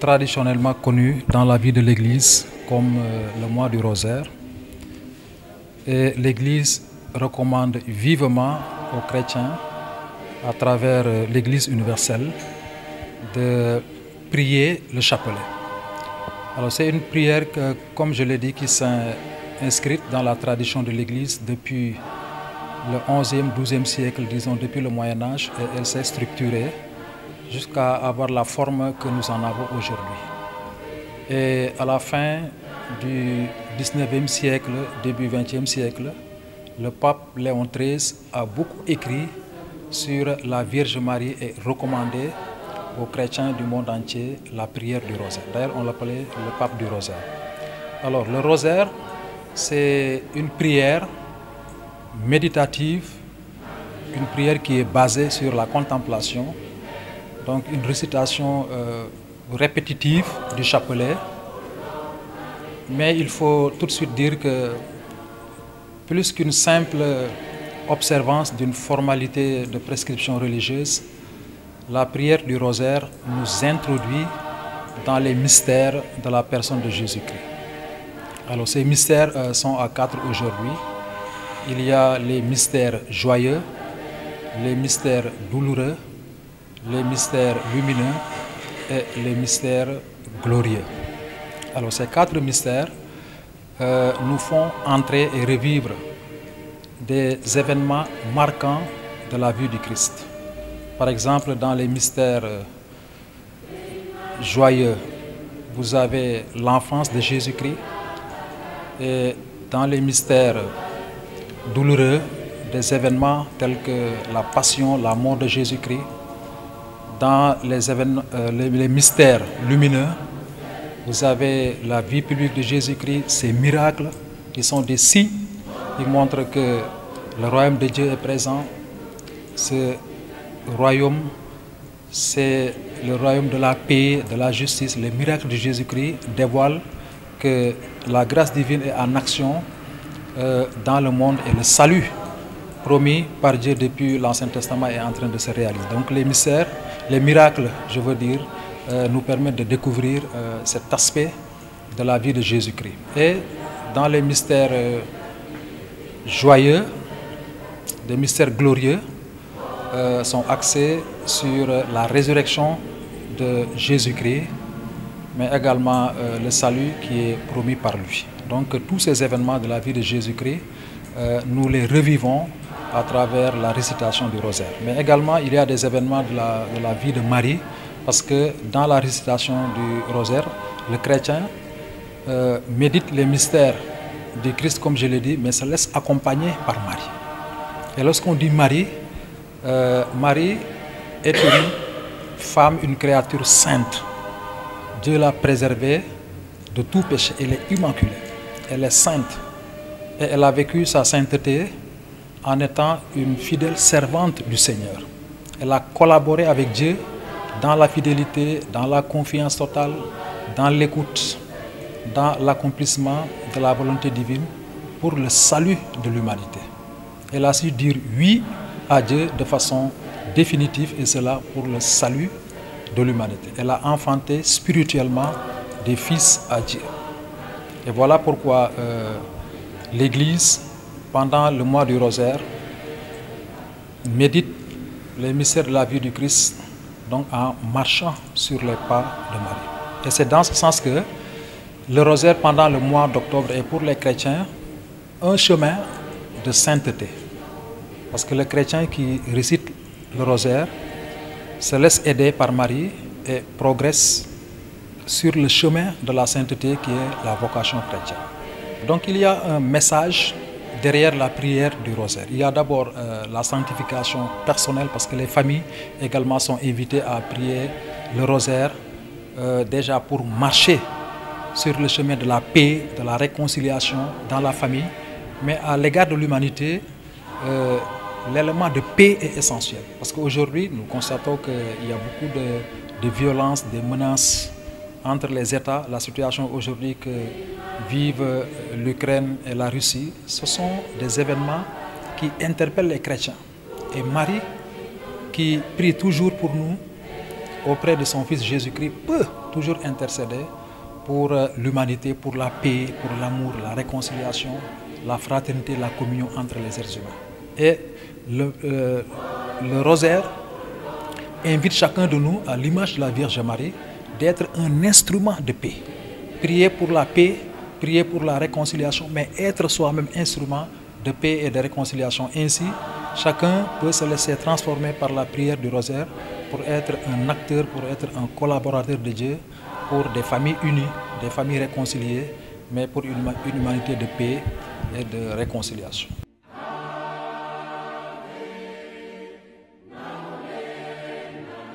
traditionnellement connu dans la vie de l'Église comme le mois du rosaire. Et l'Église recommande vivement aux chrétiens, à travers l'Église universelle, de prier le chapelet. Alors c'est une prière que, comme je l'ai dit, qui s'est inscrite dans la tradition de l'Église depuis le 11e, 12e siècle, disons depuis le Moyen-Âge, et elle s'est structurée jusqu'à avoir la forme que nous en avons aujourd'hui. Et à la fin du 19e siècle, début 20e siècle, le pape Léon XIII a beaucoup écrit sur la Vierge Marie et recommandé aux chrétiens du monde entier la prière du rosaire. D'ailleurs, on l'appelait le pape du rosaire. Alors, le rosaire, c'est une prière méditative, une prière qui est basée sur la contemplation, donc une récitation répétitive du chapelet. Mais il faut tout de suite dire que plus qu'une simple observance d'une formalité de prescription religieuse, la prière du rosaire nous introduit dans les mystères de la personne de Jésus-Christ. Alors ces mystères sont à 4 aujourd'hui. Il y a les mystères joyeux, les mystères douloureux, les mystères lumineux et les mystères glorieux. Alors ces 4 mystères nous font entrer et revivre des événements marquants de la vie du Christ. Par exemple, dans les mystères joyeux, vous avez l'enfance de Jésus-Christ, et dans les mystères douloureux, des événements tels que la passion, la mort de Jésus-Christ. Dans les mystères lumineux, vous avez la vie publique de Jésus-Christ, ces miracles qui sont des signes qui montrent que le royaume de Dieu est présent. Ce royaume, c'est le royaume de la paix, de la justice. Les miracles de Jésus-Christ dévoilent que la grâce divine est en action dans le monde et le salut promis par Dieu depuis l'Ancien Testament est en train de se réaliser. Donc les mystères, les miracles, je veux dire, nous permettent de découvrir cet aspect de la vie de Jésus-Christ. Et dans les mystères joyeux, des mystères glorieux, sont axés sur la résurrection de Jésus-Christ, mais également le salut qui est promis par lui. Donc tous ces événements de la vie de Jésus-Christ, nous les revivons à travers la récitation du rosaire. Mais également, il y a des événements de la vie de Marie, parce que dans la récitation du rosaire, le chrétien médite les mystères du Christ, comme je l'ai dit, mais se laisse accompagner par Marie. Et lorsqu'on dit Marie, Marie est une femme, une créature sainte. Dieu l'a préservée de tout péché. Elle est immaculée, elle est sainte. Et elle a vécu sa sainteté en étant une fidèle servante du Seigneur. Elle a collaboré avec Dieu dans la fidélité, dans la confiance totale, dans l'écoute, dans l'accomplissement de la volonté divine pour le salut de l'humanité. Elle a su dire oui à Dieu de façon définitive, et cela pour le salut de l'humanité. Elle a enfanté spirituellement des fils à Dieu. Et voilà pourquoi l'Église, pendant le mois du rosaire, médite les mystères de la vie du Christ, donc en marchant sur les pas de Marie. Et c'est dans ce sens que le rosaire pendant le mois d'octobre est pour les chrétiens un chemin de sainteté. Parce que le chrétien qui récite le rosaire se laisse aider par Marie et progresse sur le chemin de la sainteté qui est la vocation chrétienne. Donc il y a un message derrière la prière du rosaire. Il y a d'abord la sanctification personnelle, parce que les familles également sont invitées à prier le rosaire déjà pour marcher sur le chemin de la paix, de la réconciliation dans la famille. Mais à l'égard de l'humanité, l'élément de paix est essentiel. Parce qu'aujourd'hui, nous constatons qu'il y a beaucoup de violences, de menaces entre les États. La situation aujourd'hui que vivent l'Ukraine et la Russie, ce sont des événements qui interpellent les chrétiens. Et Marie, qui prie toujours pour nous, auprès de son Fils Jésus-Christ, peut toujours intercéder pour l'humanité, pour la paix, pour l'amour, la réconciliation, la fraternité, la communion entre les êtres humains. Et le rosaire invite chacun de nous, à l'image de la Vierge Marie, d'être un instrument de paix. Prier pour la paix, prier pour la réconciliation, mais être soi-même instrument de paix et de réconciliation. Ainsi, chacun peut se laisser transformer par la prière du rosaire pour être un acteur, pour être un collaborateur de Dieu, pour des familles unies, des familles réconciliées, mais pour une humanité de paix et de réconciliation.